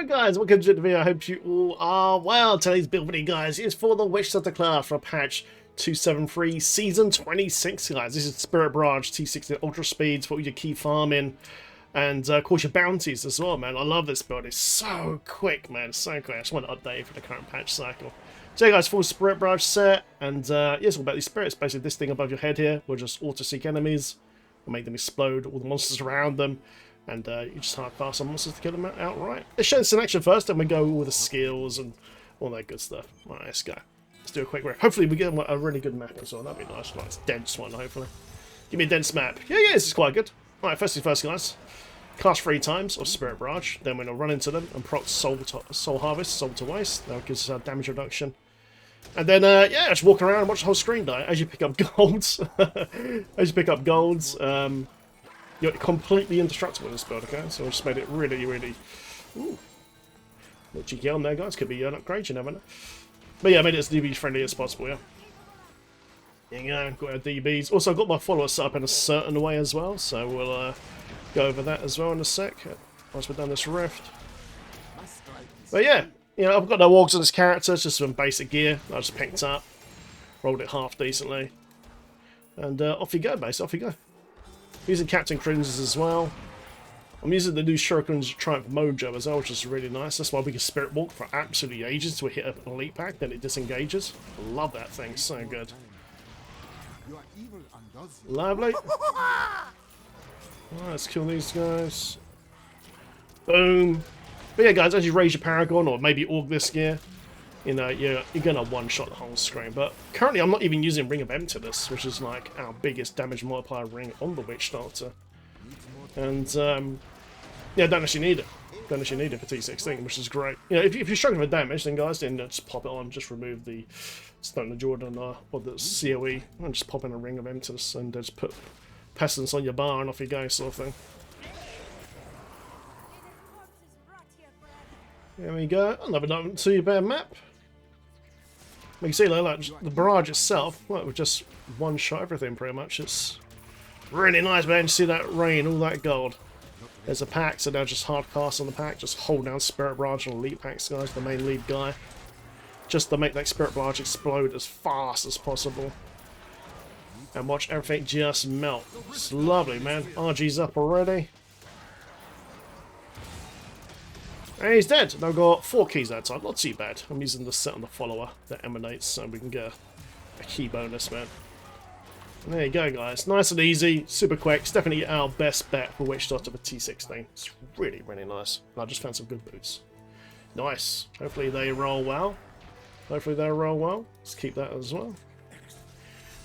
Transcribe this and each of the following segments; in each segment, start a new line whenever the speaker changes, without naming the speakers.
guys, welcome to the video. I hope you all are well. Today's build video, guys, is for the Witch Doctor class for patch 273 season 26, guys. This is Spirit Barrage T16 ultra speeds for your key farming and of course your bounties as well, man. I love this build. It's so quick, man. It's so quick. I just want to update it for the current patch cycle. So, guys, full Spirit Barrage set, and yes, all about these spirits. Basically, this thing above your head here will just auto-seek enemies, will make them explode, all the monsters around them. And you just hard pass on monsters to kill them outright. Let's show this in action first, and we go with the skills and all that good stuff. Alright, let's go. Let's do a quick rip. Hopefully we get a really good map as well. That'd be nice. Nice dense one, hopefully. Give me a dense map. Yeah, this is quite good. Alright, first things first, guys. Cast 3 times of Spirit Barrage. Then we're going to run into them and proc Soul Harvest, Soul to Waste. That gives us damage reduction. And then, yeah, just walk around and watch the whole screen die. As you pick up golds, you're completely indestructible in this build, okay? So I just made it really, really... Ooh. A cheeky on there, guys. Could be an upgrade, you never know. But yeah, I made it as DB friendly as possible, yeah. There you go, got our DBs. Also, I've got my followers set up in a certain way as well, so we'll go over that as well in a sec, once we're done this rift. But yeah, you know, I've got no wargs on this character, it's just some basic gear I just picked up. Rolled it half decently. And off you go, base, off you go. Using Captain Crimson's as well. I'm using the new Shuriken's Triumph Mojo as well, which is really nice. That's why we can Spirit Walk for absolutely ages till we hit an elite pack, then it disengages. Love that thing, so good. Lovely. Alright, let's kill these guys. Boom. But yeah, guys, as you raise your Paragon or maybe Org this gear, you know, you're going to one-shot the whole screen. But currently I'm not even using Ring of Emptiness, which is like our biggest damage multiplier ring on the Witch Doctor. And, yeah, don't actually need it. Don't actually need it for T16, which is great. You know, if you're struggling with damage, then guys, then just pop it on. Just remove the Stone of Jordan or the COE and just pop in a Ring of Emptiness and just put Pestilence on your bar and off you go, sort of thing. There we go. Another not too bad map. You can see, like the barrage itself, well, we just one-shot everything pretty much. It's really nice, man. You see that rain, all that gold. There's a pack, so now just hard cast on the pack. Just hold down Spirit Barrage on elite packs, guys, the main lead guy. Just to make that Spirit Barrage explode as fast as possible. And watch everything just melt. It's lovely, man. RG's up already. And he's dead. And I've got 4 keys that time. Not too bad. I'm using the set on the follower that emanates so we can get a key bonus, man. And there you go, guys. Nice and easy. Super quick. It's definitely our best bet for Witch Doctor for T16. It's really, really nice. And I just found some good boots. Nice. Hopefully they roll well. Hopefully they roll well. Let's keep that as well.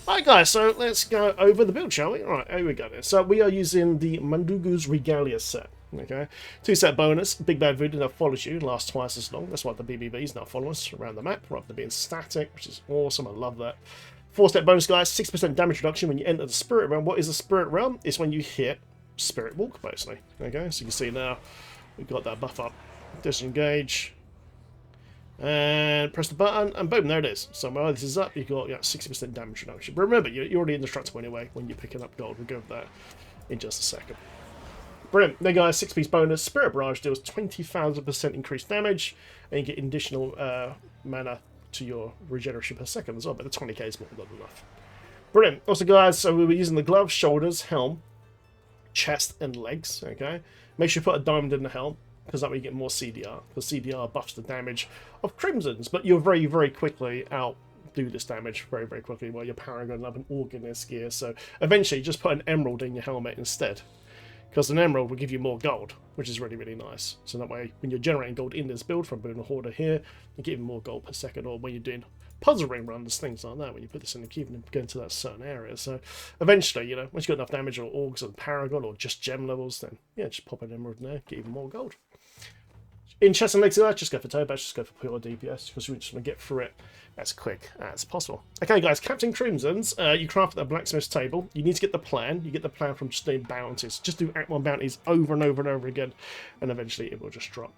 Alright, guys. So let's go over the build, shall we? Alright, here we go then. So we are using the Mundunugu's Regalia set. Okay, 2-set bonus. Big Bad Voodoo now follows you, lasts twice as long. That's why the BBBs now follow us around the map rather than being static, which is awesome. I love that. 4-step bonus, guys. 6% damage reduction when you enter the Spirit Realm. What is the Spirit Realm? It's when you hit Spirit Walk, basically. Okay, so you can see now we've got that buff up. Disengage. And press the button, and boom, there it is. So while this is up, you've got 60% damage reduction. But remember, you're already indestructible anyway when you're picking up gold. We'll go with that in just a second. Brilliant. There, guys, 6-piece bonus. Spirit Barrage deals 20,000% increased damage, and you get additional mana to your regeneration per second as well, but the 20k is more than enough. Brilliant. Also, guys, so we were using the gloves, shoulders, helm, chest, and legs, okay? Make sure you put a diamond in the helm, because that way you get more CDR, because CDR buffs the damage of Crimsons, but you'll very, very quickly outdo this damage very, very quickly while your Paragon will have an org in this gear, so eventually just put an emerald in your helmet instead. Because an emerald will give you more gold, which is really, really nice. So that way, when you're generating gold in this build from Boon Hoarder here, you get even more gold per second. Or when you're doing puzzle ring runs, things like that, when you put this in the cube and go into that certain area. So eventually, you know, once you've got enough damage or orgs and Paragon or just gem levels, then yeah, just pop an emerald in there, get even more gold. In chest and legs, just go for toe bash, just go for pure DPS, because we just want to get through it as quick as possible. Okay, guys, Captain Crimson's, you craft the blacksmith's table. You need to get the plan. You get the plan from just doing bounties. Just do Act 1 bounties over and over and over again, and eventually it will just drop.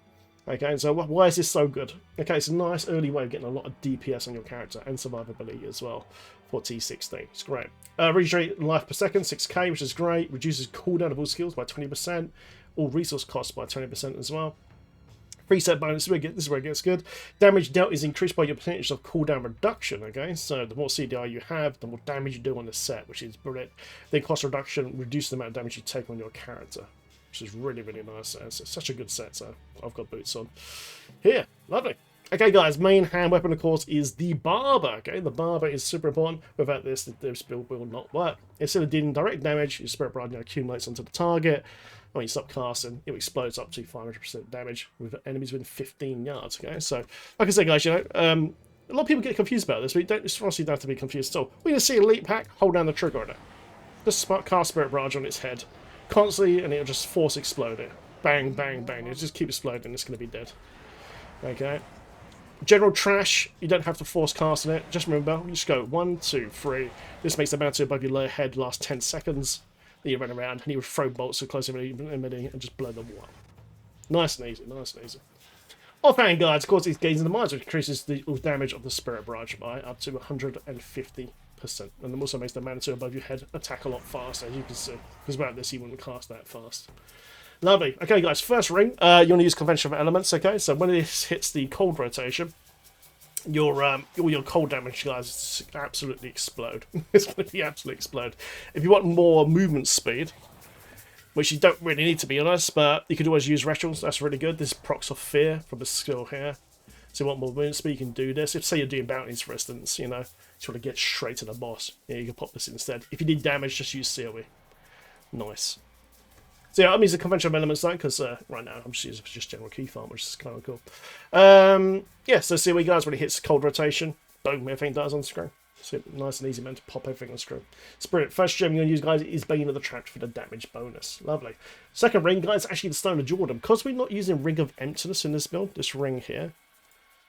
Okay, so why is this so good? Okay, it's a nice early way of getting a lot of DPS on your character and survivability as well for T16. It's great. Regenerate life per second, 6k, which is great. Reduces cooldown of all skills by 20%. All resource costs by 20% as well.
Preset bonus, this is where it gets good. Damage dealt is increased by your percentage of cooldown reduction, okay? So the more CDI you have, the more damage you do on the set, which is brilliant. Then cost reduction reduces the amount of damage you take on your character, which is really, really nice. It's such a good set, so I've got boots on. Here, lovely. Okay, guys, main hand weapon, of course, is the Barber, okay? The Barber is super important. Without this build will not work. Instead of dealing direct damage, your Spirit Barrage accumulates onto the target. When you stop casting, it explodes up to 500% damage with enemies within 15 yards, okay? So, like I said, guys, you know, a lot of people get confused about this, but you don't, honestly don't have to be confused at all. We're going to see Elite Pack, hold down the trigger on it. Just cast Spirit Barrage on its head constantly, and it'll just force explode it. Bang, bang, bang. It'll just keep exploding, it's going to be dead. Okay? General trash, you don't have to force casting it. Just remember, you just go 1, 2, 3. This makes the bounty above your lower head last 10 seconds. Then you run around and you would throw bolts so close to enemy and just blow them up. Nice and easy, nice and easy. Offhand guards, of course, these gains in the mines, which increases the damage of the Spirit Barrage by up to 150%. And it also makes the bounty above your head attack a lot faster, as you can see. Because without this, you wouldn't cast that fast. Lovely. Okay, guys, first ring, you want to use conventional elements, okay? So when this hits the cold rotation, all your cold damage, guys, absolutely explode. It's going to be absolutely explode. If you want more movement speed, which you don't really need to be honest, but you could always use rituals. That's really good. This procs off fear from the skill here. So you want more movement speed, you can do this. If say you're doing bounties, for instance, you know, you want to get straight to the boss, yeah, you can pop this instead. If you need damage, just use COE. Nice. So yeah, I'm using conventional elements though, because right now I'm just using just general key farm, which is kind of cool. Yeah, so see what guys when it hits cold rotation, boom, everything dies on the screen. So nice and easy, man, to pop everything on the screen. It's brilliant. First gem you're going to use, guys, is Bane of the Trapped for the damage bonus. Lovely. Second ring, guys, actually the Stone of Jordan. Because we're not using Ring of Emptiness in this build, this ring here,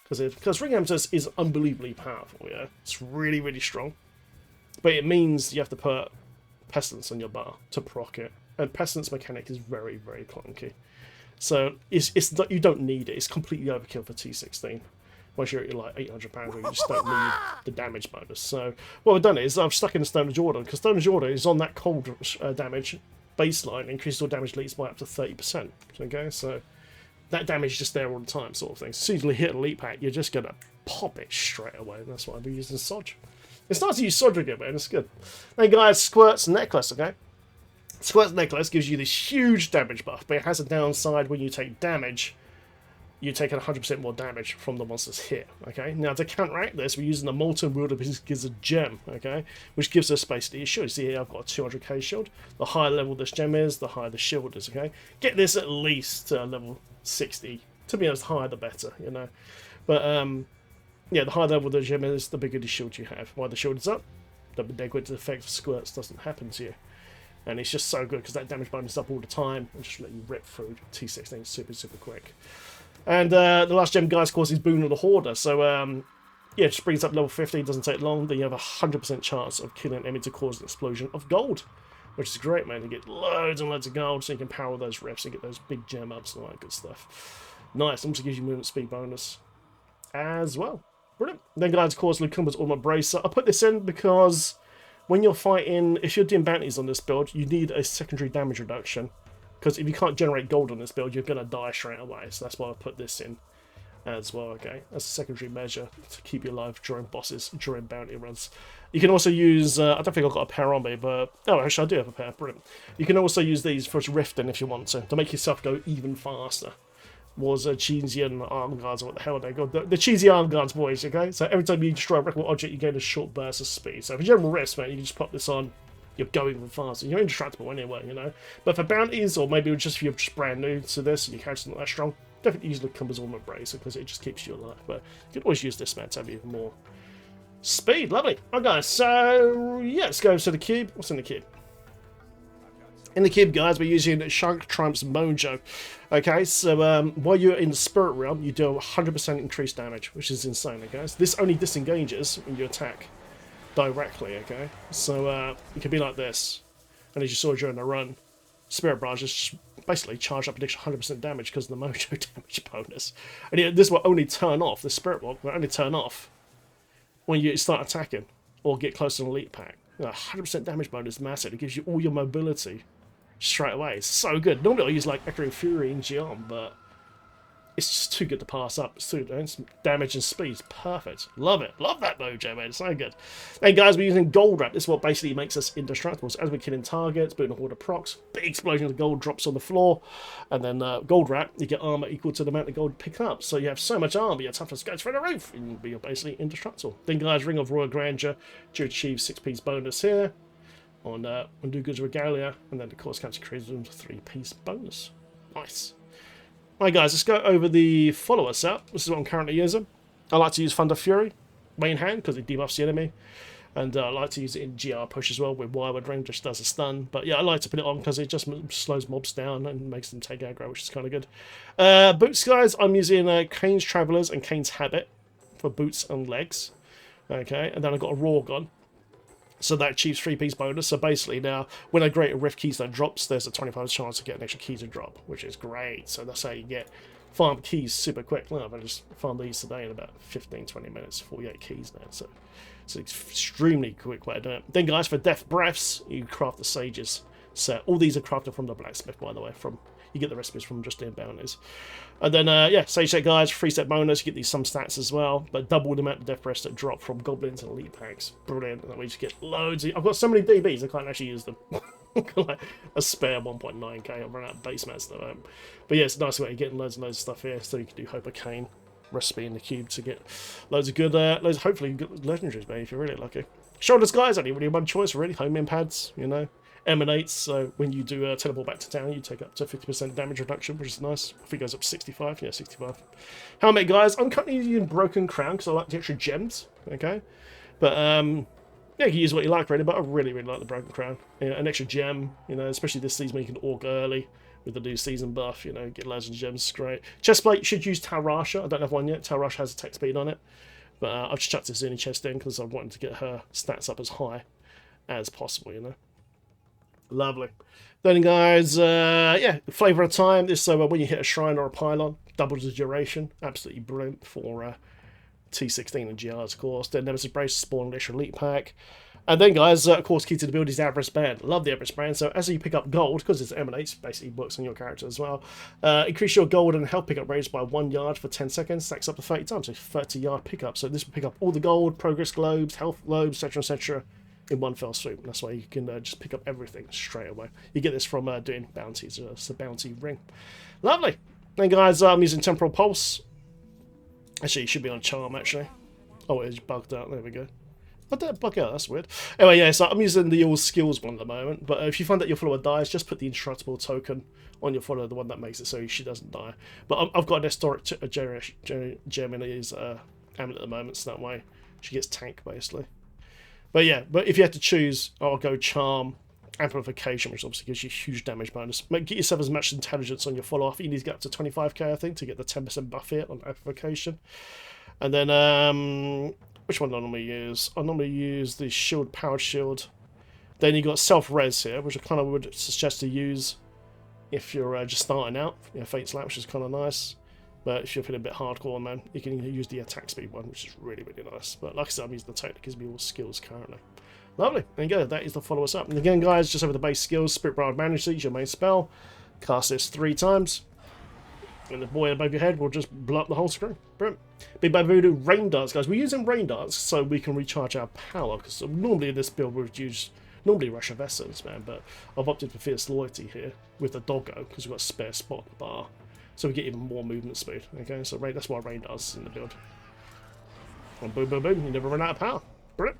because Ring of Emptiness is unbelievably powerful, yeah? It's really, really strong. But it means you have to put Pestilence on your bar to proc it. And Pestilence mechanic is very, very clunky. So it's you don't need it. It's completely overkill for T16. Once you're at like £800, you just don't need the damage bonus. So what I've done is I've stuck in the Stone of Jordan, because Stone of Jordan is on that cold damage baseline, increases all damage leaks by up to 30%. Okay, so that damage is just there all the time, sort of thing. As soon as you hit an Elite Pack, you're just gonna pop it straight away. And that's why I've been using Sodge. It's nice to use Sodge again, man. It's good. Then guys, Squirt's Necklace. Okay. Squirt's Necklace gives you this huge damage buff, but it has a downside. When you take damage, you take 100% more damage from the monster's hit, okay? Now, to counteract this, we're using the Molten Gizzard Gem, okay? Which gives us basically a shield. See here, I've got a 200k shield. The higher level this gem is, the higher the shield is, okay? Get this at least level 60. To be honest, the higher the better, you know? But, yeah, the higher level the gem is, the bigger the shield you have. While the shield is up, the negative effect of Squirts doesn't happen to you. And it's just so good, because that damage bonus is up all the time, and just let you rip through T16 super, super quick. And the last gem, guys, of course, is Boon of the Hoarder. So, yeah, it just brings up level 50, it doesn't take long. Then you have a 100% chance of killing an enemy to cause an explosion of gold. Which is great, man. You get loads and loads of gold, so you can power those riffs and get those big gem ups and all that good stuff. Nice. Also gives you movement speed bonus as well. Brilliant. Then, guys, of course, Lucumba's Armor Bracer. I put this in because when you're fighting, if you're doing bounties on this build, you need a secondary damage reduction. Because if you can't generate gold on this build, you're going to die straight away. So that's why I put this in as well, okay? As a secondary measure to keep you alive during bosses, during bounty runs. You can also use, I don't think I've got a pair on me, but, oh, actually I do have a pair, brilliant. You can also use these for rifting if you want to make yourself go even faster. Was cheesy and arm guards, or what the hell are they called? The cheesy arm guards, boys, okay? So every time you destroy a wreckable object, you gain a short burst of speed. So for general risk, man, you can just pop this on. You're going even faster. You're indestructible anyway, you know. But for bounties, or maybe just if you're just brand new to this and your character's not that strong, definitely use the Lucumba's Armor Bracer because it just keeps you alive. But you can always use this, man, to have even more speed. Lovely. Alright, guys. So yeah, let's go to the cube. What's in the cube? In the cube, guys, we're using Shark Trump's Mojo. Okay, so while you're in the Spirit Realm, you do 100% increased damage, which is insane, okay? So this only disengages when you attack directly, okay? So it can be like this, and as you saw during the run, Spirit Barrage just basically charge up an extra 100% damage because of the Mojo damage bonus. And yeah, this will only turn off, the Spirit Walk will only turn off when you start attacking or get close to an Elite Pack. 100% damage bonus is massive. It gives you all your mobility straight away. It's so good. Normally I use like Echoing Fury and Geom, but
it's just too good to pass up. It's too, damage and speed's perfect. Love it. Love that mojo, man. It's so good. Hey guys, we're using gold wrap. This is what basically makes us indestructible. So as we're killing targets, putting a horde of procs, big explosion of gold drops on the floor, and then gold wrap, you get armor equal to the amount of gold you pick up. So you have so much armor, your toughness goes through the roof, and you're basically indestructible. Then guys, Ring of Royal Grandeur, you achieve 6-piece bonus here on Mundunugu's Regalia, and then of course Captain Crimson's 3-piece bonus. Nice. Right guys, let's go over the follower set. This is what I'm currently using. I like to use Thunder Fury, main hand, because it debuffs the enemy. And I like to use it in GR push as well, with Wild Ring, just does a stun. But yeah, I like to put it on because it just slows mobs down and makes them take aggro, which is kind of good. Boots guys, I'm using Kane's Travelers and Kane's Habit for boots and legs. Okay, and then I've got a Rawgon. So that achieves 3-piece bonus. So basically now, when a Greater Rift Keystone drops, there's a 25% chance to get an extra key to drop, which is great. So that's how you get farm keys super quick. Look, I just farmed these today in about 15-20 minutes, 48 keys now. So it's an extremely quick way to do it. Then guys, for Death Breaths, you craft the Sages set. All these are crafted from the blacksmith, by the way. You get the recipes from just in Bounties. And then, yeah, Sage set guys, 3-step bonus. You get these some stats as well, but double the amount of Death Breaths that drop from Goblins and Elite Packs. Brilliant. That way you just get loads. I've got so many DBs, I can't actually use them. Like a spare 1.9k. I've run out of base mats at the moment. But yeah, it's a nice way of getting loads and loads of stuff here. So you can do Hope of Cane recipe in the cube to get loads of good, hopefully good legendaries, maybe, if you're really lucky. Shoulders guys, only really one choice, really. Home impads, you know. Emanates, so when you do teleport back to town, you take up to 50% damage reduction, which is nice. I think it goes up to 65, yeah, 65. Helmet, guys, I'm currently using Broken Crown because I like the extra gems, okay? But, yeah, you can use what you like, really, but I really, really like the Broken Crown. You know, an extra gem, you know, especially this season when you can Orc early with the new season buff, you know, get loads of gems, great. Chestplate, you should use Tarasha. I don't have one yet. Tarasha has attack speed on it. But I've just chucked this in chest in because I wanted to get her stats up as high as possible, you know. Lovely. Then guys, yeah, the flavour of time. This so when you hit a shrine or a pylon, doubles the duration. Absolutely brilliant for T16 and GRs, of course. Then Nemesis Brace, spawn an extra elite pack. And then guys, of course, key to the build is the Avarice Band. Love the Avarice Band. So as you pick up gold, because it emanates, basically works on your character as well. Increase your gold and health pickup range by 1 yard for 10 seconds. Stacks up to 30 times, so 30-yard pickup. So this will pick up all the gold, progress globes, health globes, etc., in one fell swoop. That's why you can just pick up everything straight away. You get this from doing bounties. It's a bounty ring. Lovely. Then guys, I'm using Temporal Pulse. Actually, it should be on Charm, actually. Oh, it's bugged out. There we go. I did bug out, that's weird. Anyway, yeah, so I'm using the All Skills one at the moment, but if you find that your follower dies, just put the indestructible token on your follower, the one that makes it so she doesn't die. But I've got an historic gem in his amulet at the moment, so that way she gets tank, basically. But yeah, but if you had to choose, I'll go Charm, Amplification, which obviously gives you a huge damage bonus. Get yourself as much intelligence on your follower. I think you need to get up to 25k, I think, to get the 10% buff here on Amplification. And then, which one do I normally use? I normally use the Shield, Powered Shield. Then you got Self-Res here, which I kind of would suggest to use if you're just starting out. You know, Fate Slap, which is kind of nice. But if you're feeling a bit hardcore, man, you can use the attack speed one, which is really, really nice. But like I said, I'm using the token that gives me all skills currently. Lovely. There you go. That is the follow us up. And again, guys, just over the base skills, Spirit Barrage Manage is your main spell. Cast this 3 times. And the boy above your head will just blow up the whole screen. Brilliant. Big Bad Voodoo Rain Darts, guys. We're using Rain Darts so we can recharge our power. Because normally in this build we would use Rush of Essence, man. But I've opted for Fierce Loyalty here with the Doggo because we've got a spare spot bar. So we get even more movement speed. Okay, so that's why Rain does in the build. And boom, boom, boom, you never run out of power. Brilliant.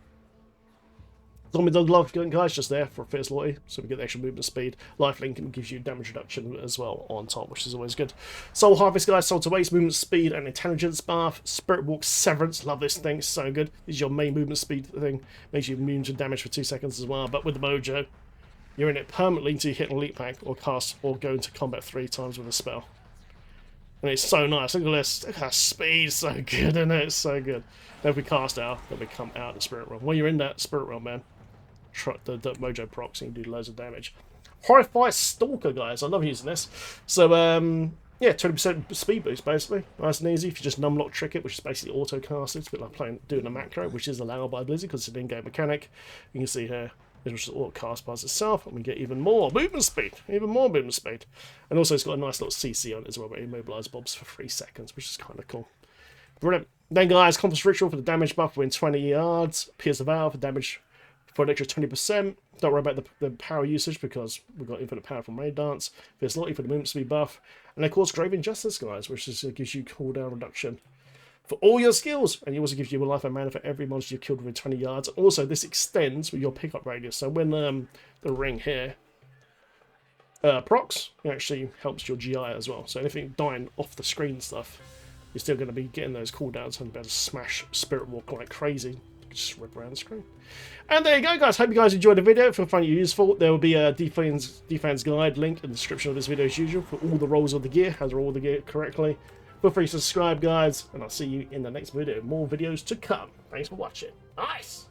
Zombie Dog Love guys just there for Fierce Loyalty, so we get the extra movement speed. Lifelink gives you damage reduction as well on top, which is always good. Soul Harvest guys, Soul to Waste, movement speed and intelligence buff. Spirit Walk Severance, love this thing, so good. This is your main movement speed thing, makes you immune to damage for 2 seconds as well. But with the Mojo, you're in it permanently until you hit an elite pack or cast or go into combat 3 times with a spell. And it's so nice. Look at this. Look at that speed. So good, isn't it? It's so good. Then if we cast out, then we come out of the Spirit Realm. When you're in that Spirit Realm, man, the Mojo procs and you do loads of damage. Horrify Stalker, guys. I love using this. So, yeah, 20% speed boost, basically. Nice and easy. If you just numlock trick it, which is basically auto-casted. It's a bit like doing a macro, which is allowed by Blizzard because it's an in-game mechanic. You can see here,
which is all cast by itself, and we get even more movement speed, and also it's got a nice little CC on it as well, where it immobilises mobs for 3 seconds, which is kind of cool. Brilliant. Then guys, Compass Ritual for the damage buff within 20 yards, Pierce the Veil for damage for an extra 20%. Don't worry about the power usage because we've got infinite power from Raid Dance. Fierce Loyalty for the movement speed buff, and of course Grave Injustice, guys, which is, gives you cooldown reduction for all your skills, and it also gives you a life and mana for every monster you've killed within 20 yards. Also, this extends with your pickup radius, so when the ring here procs, it actually helps your GI as well. So anything dying off the screen stuff, you're still going to be getting those cooldowns and be able to smash Spirit Walk like crazy. Just rip around the screen. And there you go, guys. Hope you guys enjoyed the video. If you find it useful, there will be a defense guide link in the description of this video as usual for all the roles of the gear, how to roll the gear correctly. Feel free to subscribe, guys, and I'll see you in the next video. More videos to come. Thanks for watching. Nice!